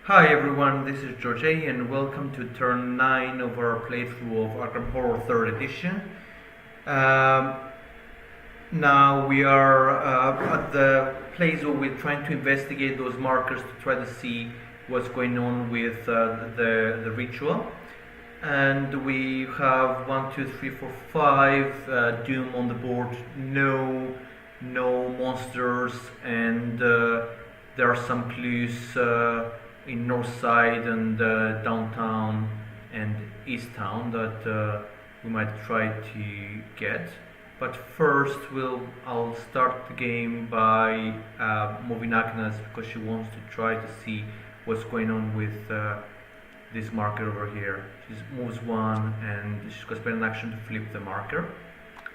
Hi everyone, this is George A and welcome to turn 9 of our playthrough of Arkham Horror 3rd Edition. Um, Now we are at the place where we're trying to investigate those markers to try to see what's going on with the ritual. And we have 1, 2, 3, 4, 5 Doom on the board, no monsters, and there are some clues in north side and downtown and east town that we might try to get. But first, I'll start the game by moving Agnes because she wants to try to see what's going on with this marker over here. She moves one and she's going to spend an action to flip the marker.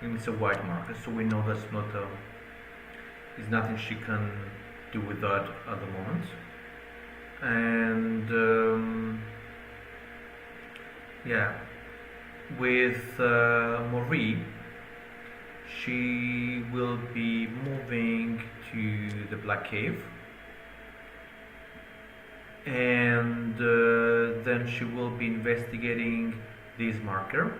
And it's a white marker, so we know that's not there's nothing she can do with that at the moment. And yeah, with Marie, she will be moving to the Black Cave, and then she will be investigating this marker.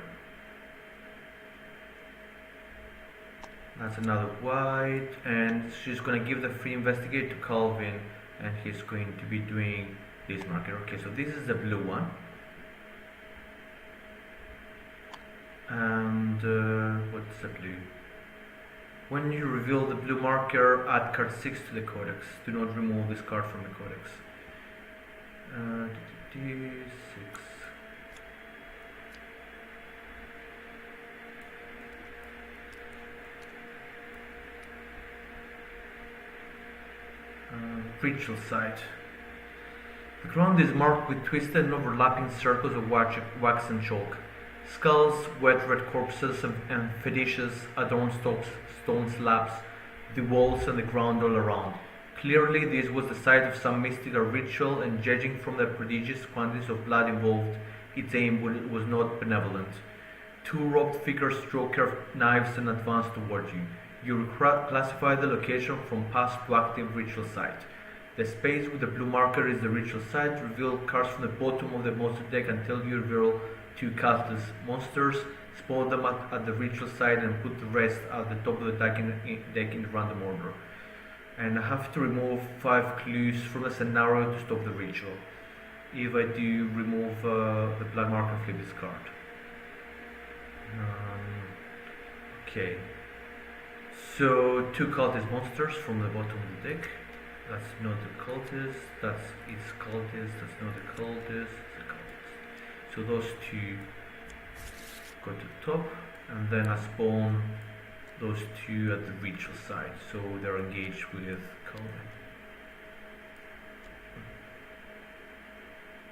That's another white, and she's going to give the free investigate to Calvin, and he's going to be doing this marker. Okay, so this is the blue one. And what's the blue? When you reveal the blue marker, add card 6 to the codex. Do not remove this card from the codex. 6. Ritual site. The ground is marked with twisted and overlapping circles of wax and chalk. Skulls, wet red corpses, and fetishes adorn stone slabs, the walls and the ground all around. Clearly this was the site of some mystical ritual, and judging from the prodigious quantities of blood involved, its aim was not benevolent. Two robed figures draw curved knives and advance toward you. You classify the location from past to active ritual site. The space with the blue marker is the ritual site. Reveal cards from the bottom of the monster deck until you reveal 2 castless monsters. Spawn them at the ritual site and put the rest at the top of the deck in random order. And I have to remove 5 clues from the scenario to stop the ritual. If I do remove the black marker, flip this card. Okay. So 2 cultist monsters from the bottom of the deck. That's not the cultist, that's its cultist, that's not the cultist, it's the cultist. So those 2 go to the top, and then I spawn those 2 at the ritual side, so they're engaged with Calvin.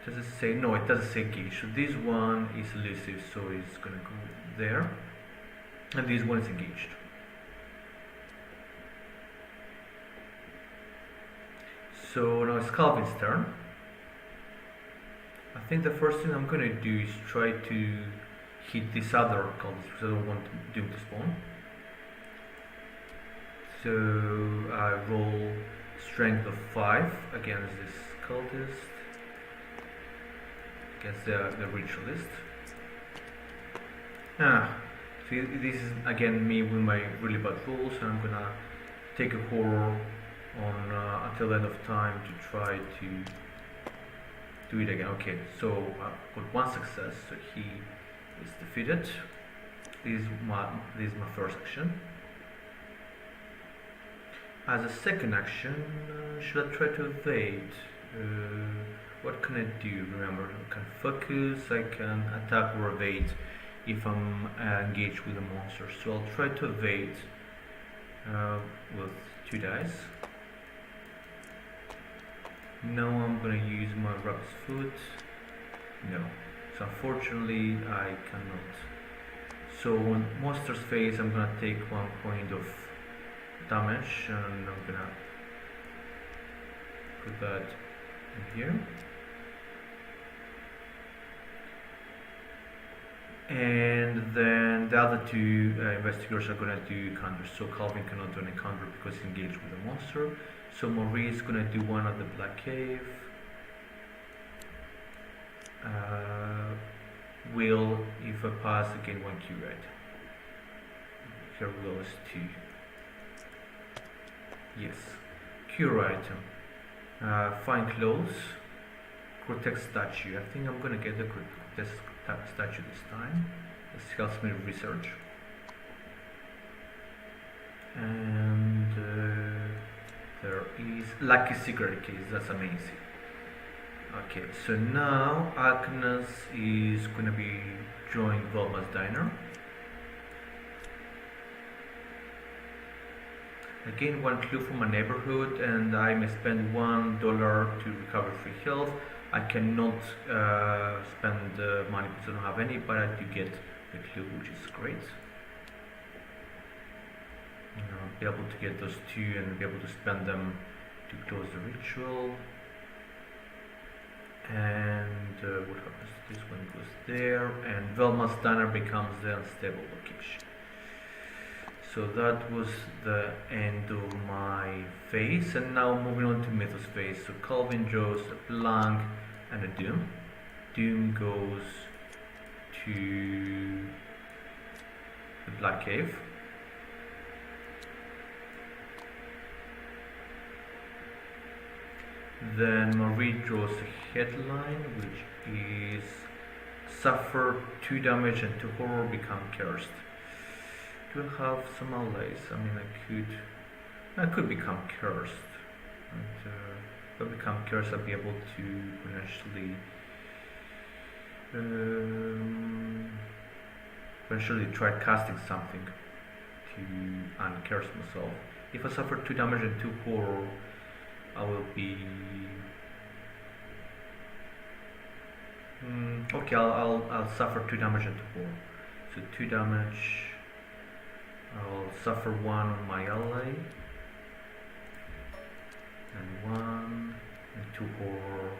Does it say? No, it doesn't say engaged. So this one is elusive, so it's gonna go there, and this one is engaged. So now it's Calvin's turn. I think the first thing I'm going to do is try to hit this other cultist because I don't want Doom to spawn. So I roll strength of 5 against this cultist, against the ritualist. See, this is again me with my really bad rolls, and I'm gonna take a horror on until the end of time to try to do it again. Okay, so I've got 1 success, so he is defeated. This is my first action. As a second action, should I try to evade? What can I do? Remember, I can focus, I can attack or evade if I'm engaged with a monster. So I'll try to evade with 2 dice. Now I'm gonna use my rapid foot. No. So unfortunately I cannot. So on monster's face I'm gonna take 1 point of damage, and I'm gonna put that in here. And then the other 2 investigators are gonna do counters. So Calvin cannot do any counter because he's engaged with a monster. So Marie is gonna do one at the Black Cave. will, if I pass, again 1 curate. Here will is 2. Yes. Cure item. Find clothes. Cortex statue. I think I'm gonna get the cortex statue this time. This helps me research. And there is lucky cigarette case. That's amazing. Okay, so now Agnes is gonna be joining Velma's diner. Again, 1 clue from my neighborhood, and I may spend $1 to recover free health. I cannot spend money because I don't have any, but I do get the clue, which is great. Be able to get those 2 and be able to spend them to close the ritual. And what happens to this one? Goes there, and Velma's diner becomes the unstable location. So that was the end of my phase, and now moving on to Mythos phase. So Calvin draws a blank and a Doom. Doom goes to the Black Cave. Then Marie draws a headline, which is suffer 2 damage and 2 horror, become cursed. Do I have some allies? I mean, I could become cursed. And, if I become cursed, I'll be able to eventually try casting something to uncurse myself. If I suffer 2 damage and 2 horror, I will be okay. I'll suffer 2 damage and 2 horror. So 2 damage. I'll suffer 1 on my ally, and 1 and 2 horror.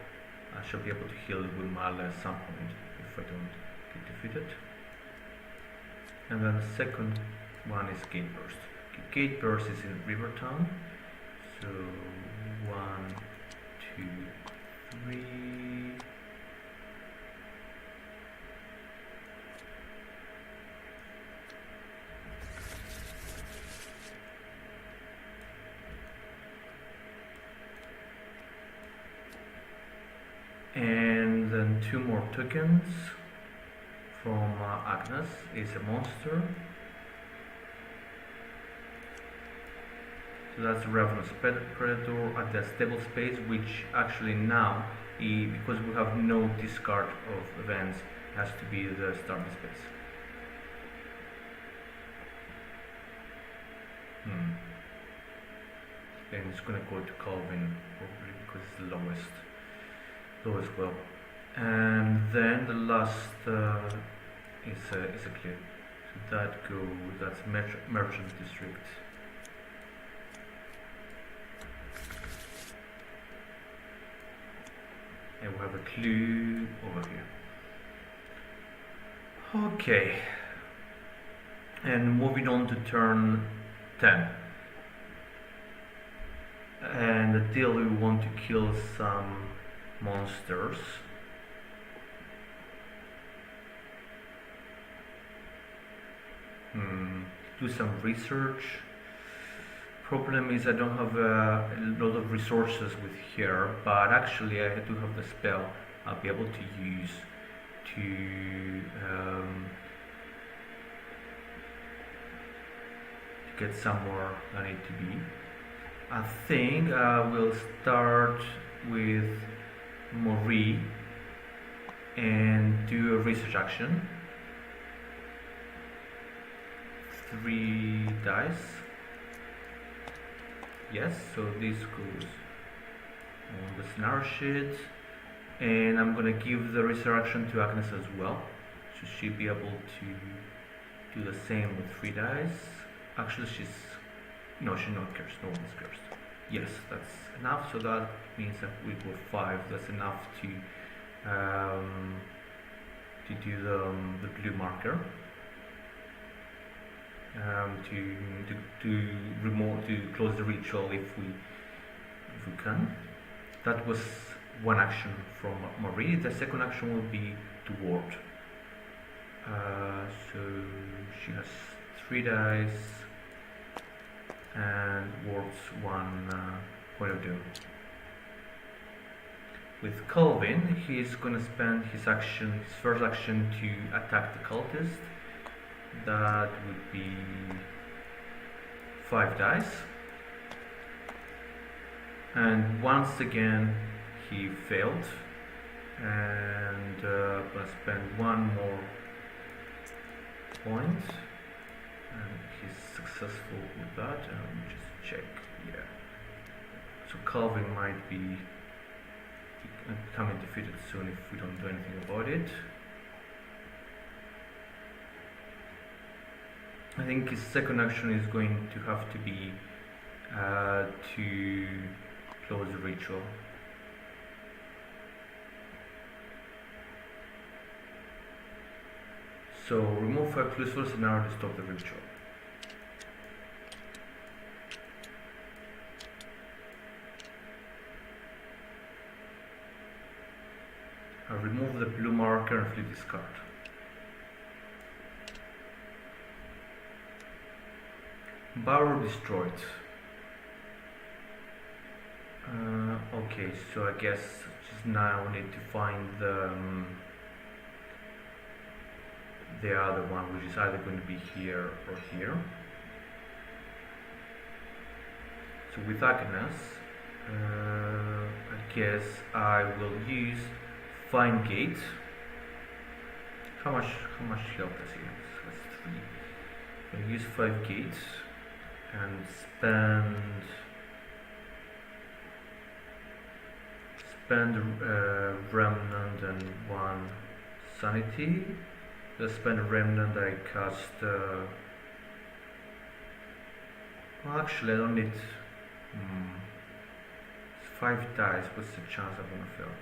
I shall be able to heal with my ally at some point if I don't get defeated. And then the second one is Gate Burst. Gate Burst is in Rivertown. So 1, 2, 3. And then 2 more tokens from Agnes is a monster. So that's Ravenous Predator at the stable space, which actually now, because we have no discard of events, has to be the starting space. And it's gonna go to Calvin probably because it's the lowest well. And then the last is a clear. So that's Merchant District. And we have a clue over here. Okay. And moving on to turn 10. And the deal, we want to kill some monsters. Do some research. Problem is I don't have a lot of resources with here, but actually I do have the spell I'll be able to use to get somewhere I need to be. I think we'll start with Marie and do a research action. 3 dice. Yes, so this goes on the scenario sheet, and I'm gonna give the resurrection to Agnes as well, so she'll be able to do the same with 3 dice. Actually, she's not cursed. No one's cursed. Yes, that's enough. So that means that we go 5. That's enough to do the blue marker. To close the ritual if we can. That was one action from Marie. The second action will be to ward. So she has 3 dice and wards 1 point of doom. With Calvin, he's gonna spend his first action to attack the cultist. That would be 5 dice. And once again, he failed. And gonna spend 1 more point. And he's successful with that. Just check, yeah. So Calvin might be becoming defeated soon if we don't do anything about it. I think his second action is going to have to be to close the ritual. So remove 5 clues first in order to stop the ritual. I'll remove the blue marker and flip this card. Barrow destroyed. Okay, so I guess just now we need to find the other one, which is either going to be here or here. So with Agnes, I guess I will use Find Gate. How much health does he have? So that's 3. I'm gonna use 5 gates and spend Remnant and 1 sanity. Let's spend a Remnant. I cast. Well, actually, I don't need. It's 5 dice. What's the chance I'm gonna fail?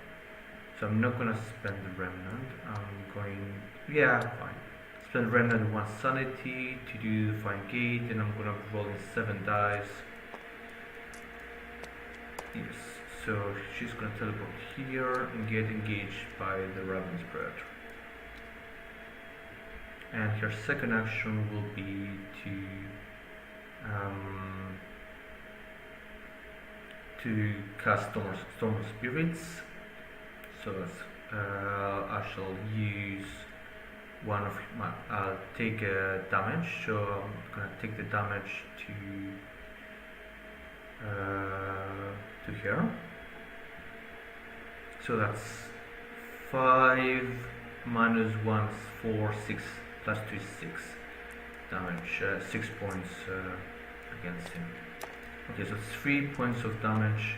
So I'm not gonna spend the Remnant. I'm going. Yeah, fine. Spend Remnant and 1 sanity to do the Find Gate, and I'm gonna roll in 7 dice. Yes. So she's gonna teleport here and get engaged by the Raven's Breath. And her second action will be to cast Storm of Spirits. So I shall use one of my. I'll take damage. So I'm gonna take the damage to her. So that's 5 minus 1 is 4, 6 plus 2 is 6 damage, 6 points against him. Okay, so it's 3 points of damage.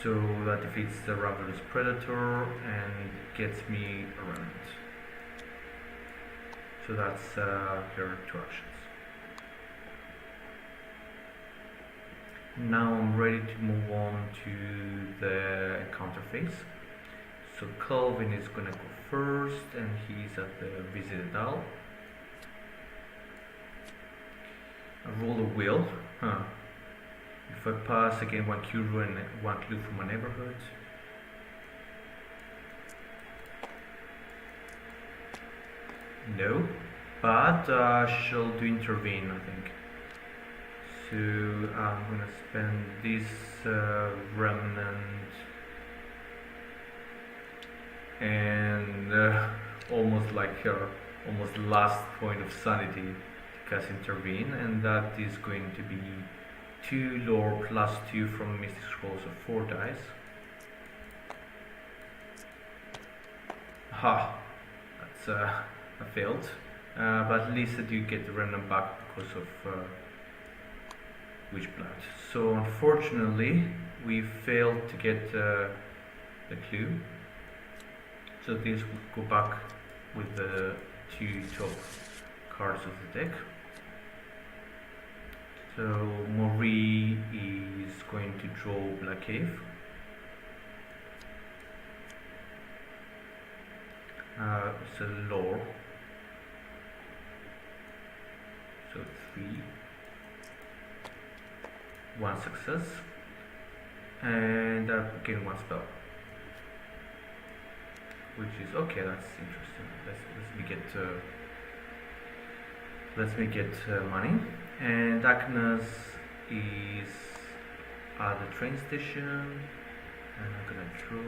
So that defeats the Ravenous Predator and gets me a remnant. So that's her 2 actions. Now I'm ready to move on to the encounter phase. So Calvin is gonna go first, and he's at the Visited Owl. I roll a wheel. If I pass, I gain 1 clue and 1 clue from my neighborhood. No, but I shall do intervene, I think. So I'm gonna spend this remnant and almost like her almost last point of sanity to cast intervene, and that is going to be 2 lore plus 2 from Mystic Scrolls of 4 dice. Ha! That's I failed, but at least I do get the remnant back because of Witchblood. So unfortunately, we failed to get the clue. So this will go back with the 2 top cards of the deck. So Marie is going to draw Black Cave. It's a lore. So 3. 1 success. And again 1 spell. which is okay. That's interesting. Let me get money. And Agnes is at the train station, and I'm gonna draw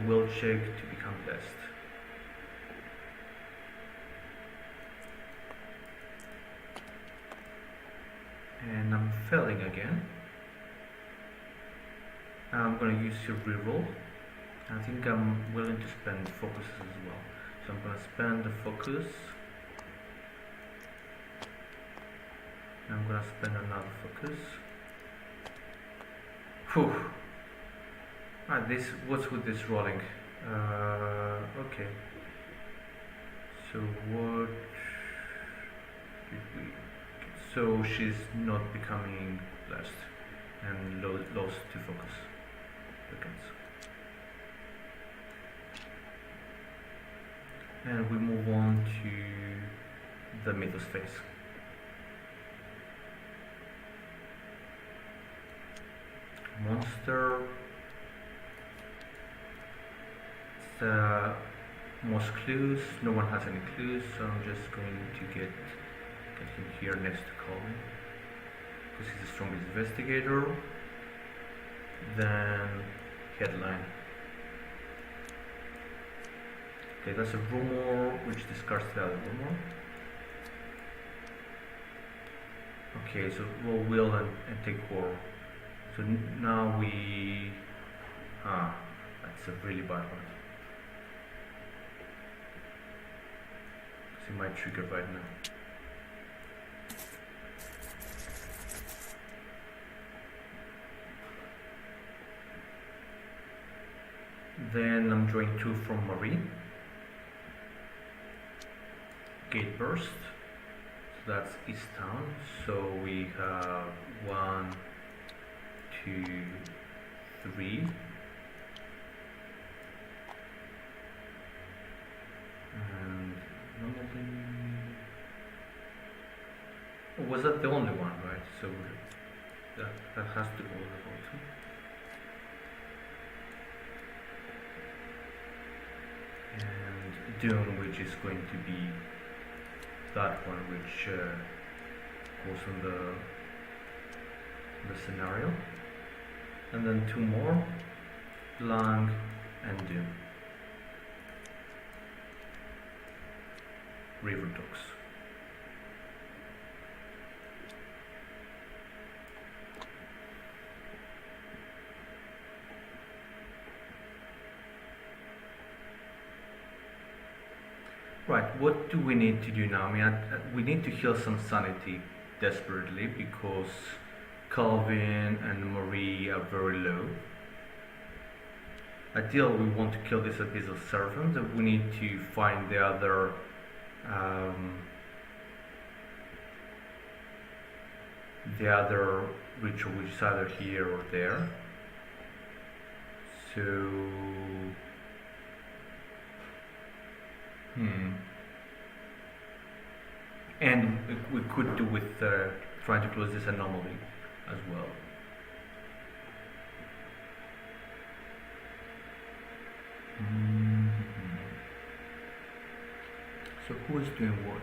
will check to become blessed. And I'm failing again. I'm gonna use your reroll. I think I'm willing to spend focuses as well. So I'm gonna spend the focus. And I'm gonna spend another focus. Whew. What's with this rolling? Okay. So what did we? So she's not becoming blessed and lost to focus. And we move on to the mythos phase. Monster. Most clues. No one has any clues, so I'm just going to get him here next to Colin because he's the strongest investigator. Then headline. Okay, that's a rumor which discards the other rumor. Okay, so roll will and take horror. So now we that's a really bad one. He might trigger right now. Then I'm drawing 2 from Marie. Gate burst. So that's East Town. So we have 1, 2, 3. And was that the only one, right? So that has to go the bottom. And Doom, which is going to be that one, which goes on the scenario. And then 2 more, Lang and Doom. River Dogs. Right, what do we need to do now? I mean, we need to heal some sanity desperately because Calvin and Marie are very low. Ideally, we want to kill this Abyssal Servant, and we need to find the other ritual, which is either here or there. So and we could do with trying to close this anomaly as well. So who is doing what?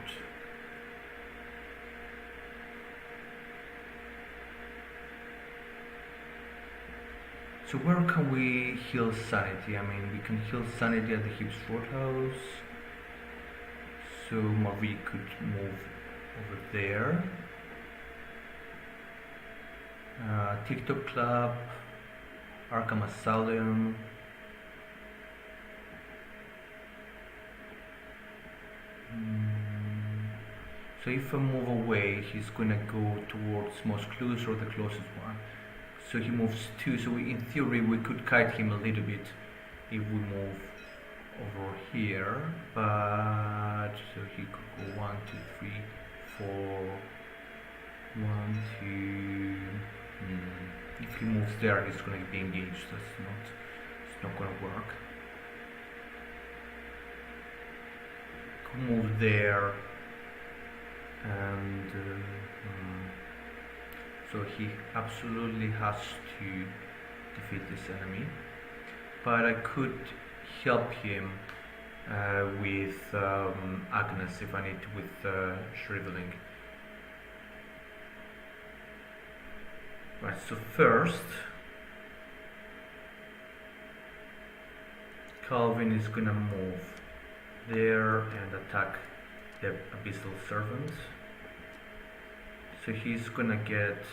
So where can we heal sanity? I mean, we can heal sanity at the Hibbs Roadhouse. So Marie could move over there. TikTok Club, Arkham Asylum. So if I move away, he's gonna go towards most clues or the closest one. So he moves 2, so in theory we could kite him a little bit if we move over here, but so he could go 1, 2, 3, 4, 1, 2. If he moves there, he's gonna be engaged. It's not gonna work. Could move there, and so he absolutely has to defeat this enemy. but I could help him with Agnes if I need to, with shriveling. Right, so first Calvin is gonna move there and attack the Abyssal Servant. So he's gonna get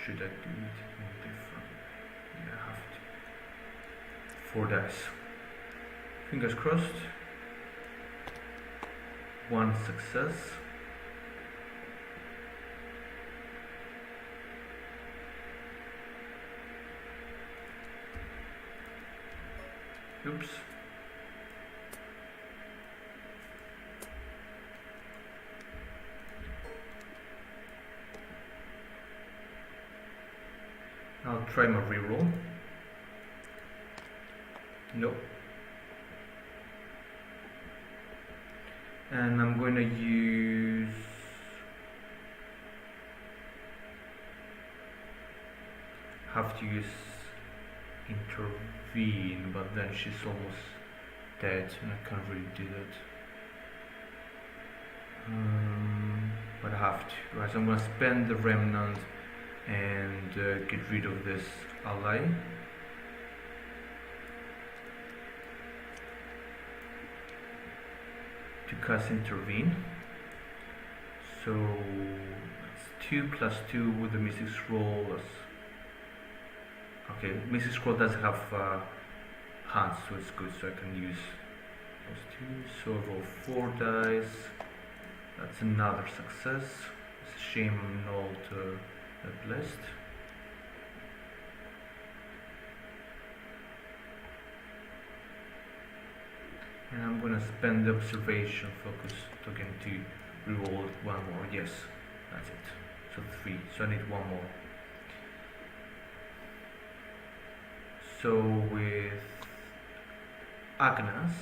should I do it different? Yeah, I have to. 4 dice. Fingers crossed. 1 success. Oops. I'll try my reroll. Nope. And I'm going to use have to use intervene, but then she's almost dead and I can't really do that. But I have to. Right, so I'm going to spend the remnant and get rid of this ally. To cast intervene. So it's 2 plus 2 with the Mystic Scroll. Okay, Mystic Scroll doesn't have hands, so it's good, so I can use those 2. So I roll 4 dice. That's another success. It's a shame I'm not blessed. And I'm gonna spend the observation focus token to reroll 1 more. Yes, that's it. So 3. So I need 1 more. So with Agnes,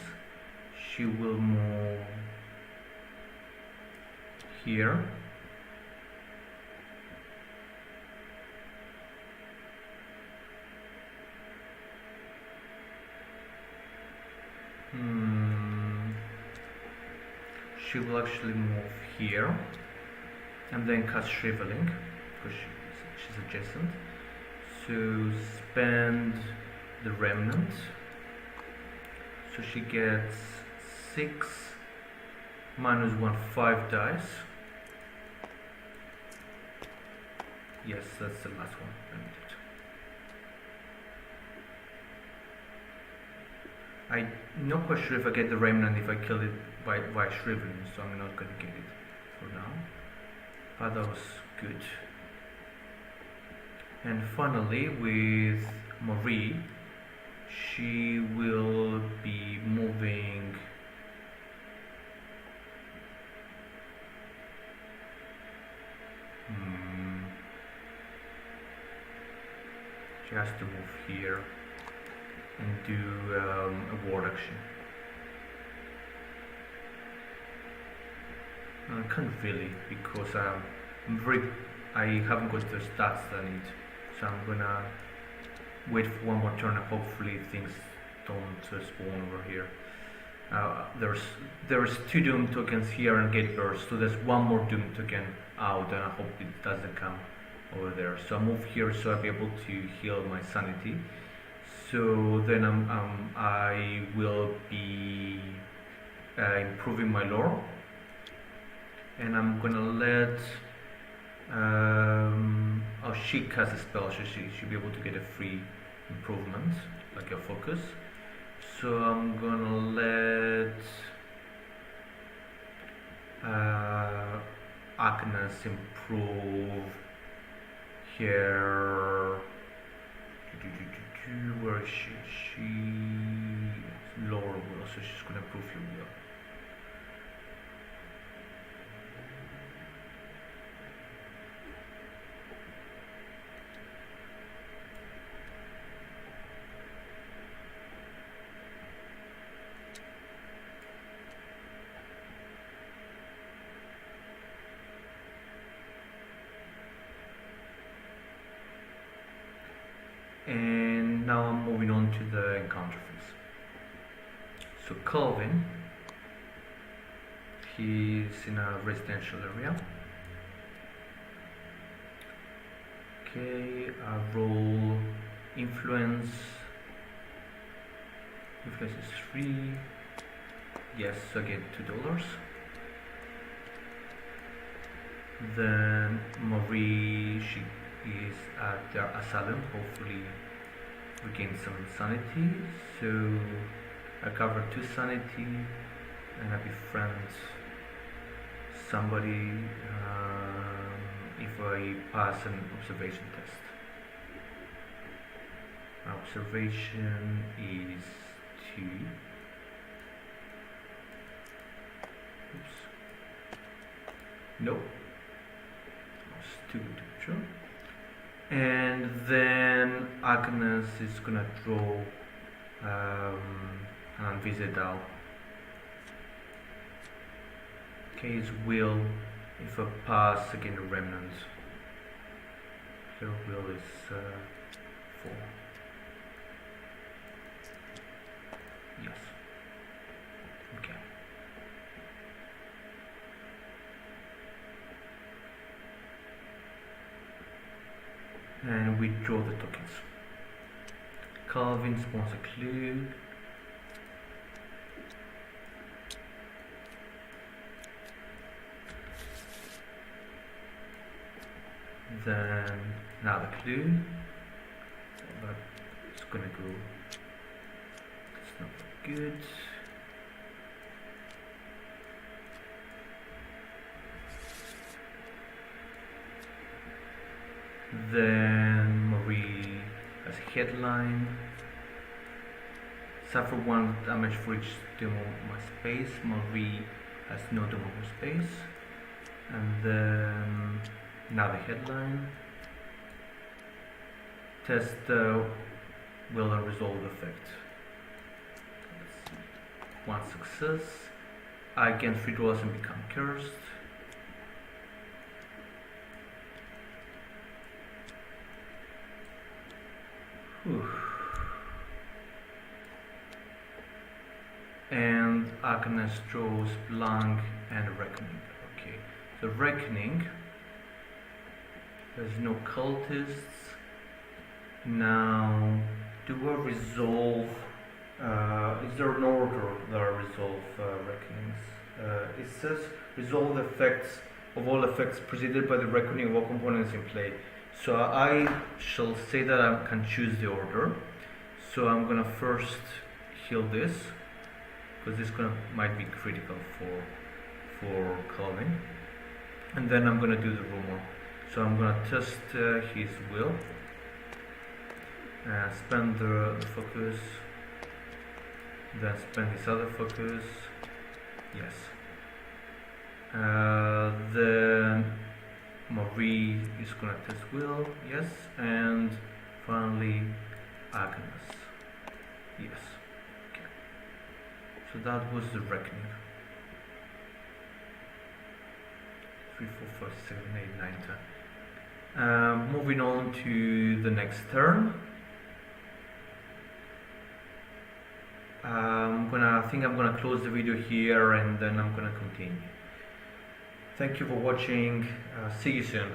she will move here. She will actually move here and then cast Shriveling because she's adjacent. So spend the remnant. So she gets 6 minus 1, 5 dice. Yes, that's the last one. I'm not quite sure if I get the remnant if I kill it by shriveling, so I'm not going to get it for now. But that was good. And finally, with Marie, she will be moving she has to move here and do a ward action. I can't really because I haven't got the stats that I need, so I'm gonna wait for 1 more turn and hopefully things don't spawn over here. There's 2 Doom tokens here and Gate Burst, so there's 1 more Doom token out and I hope it doesn't come over there. So I move here so I'll be able to heal my sanity. So then I will be improving my lore, and I'm gonna let she casts a spell, so she should be able to get a free improvement, like a focus. So I'm gonna let Agnes improve here. Where is she? She's lower will, so she's gonna improve your will. moving on to the encounter phase. So Calvin, he's in a residential area. Okay, roll influence. Influence is 3. Yes, again $2. Then Marie, she is at their asylum, hopefully regain some sanity. So I cover 2 sanity and I befriend somebody if I pass an observation test. My observation is 2. Oops. Nope. That's too good to be true. And then Agnes is gonna draw an invisible. Okay, his will, if I pass again the remnant. Her will is 4. Yes. Okay. And we draw the tokens. Calvin spawns a clue. Then another clue. But it's gonna go. It's not good. Then Marie has a headline. Suffer 1 damage for each demo space. Marie has no demo space. And then another headline. Test will and resolve effect. Let's see. 1 success. I gain 3 draws and become cursed. And Agnes draws blank and reckoning. Okay, so reckoning. There's no cultists. Now, do I resolve? Is there an order that I resolve reckonings? It says resolve effects of all effects preceded by the reckoning of all components in play. So I shall say that I can choose the order. So I'm gonna first heal this, because this might be critical for Calvin. And then I'm gonna do the rumor. So I'm gonna test his will. Spend the focus. Then spend his other focus. Yes. Then Marie is gonna test will, yes, and finally Agnes, yes. Okay. So that was the reckoning. 3, 4, 5, 6, 7, 8, 9, 10. Moving on to the next turn. I think I'm gonna close the video here and then I'm gonna continue. Thank you for watching. See you soon.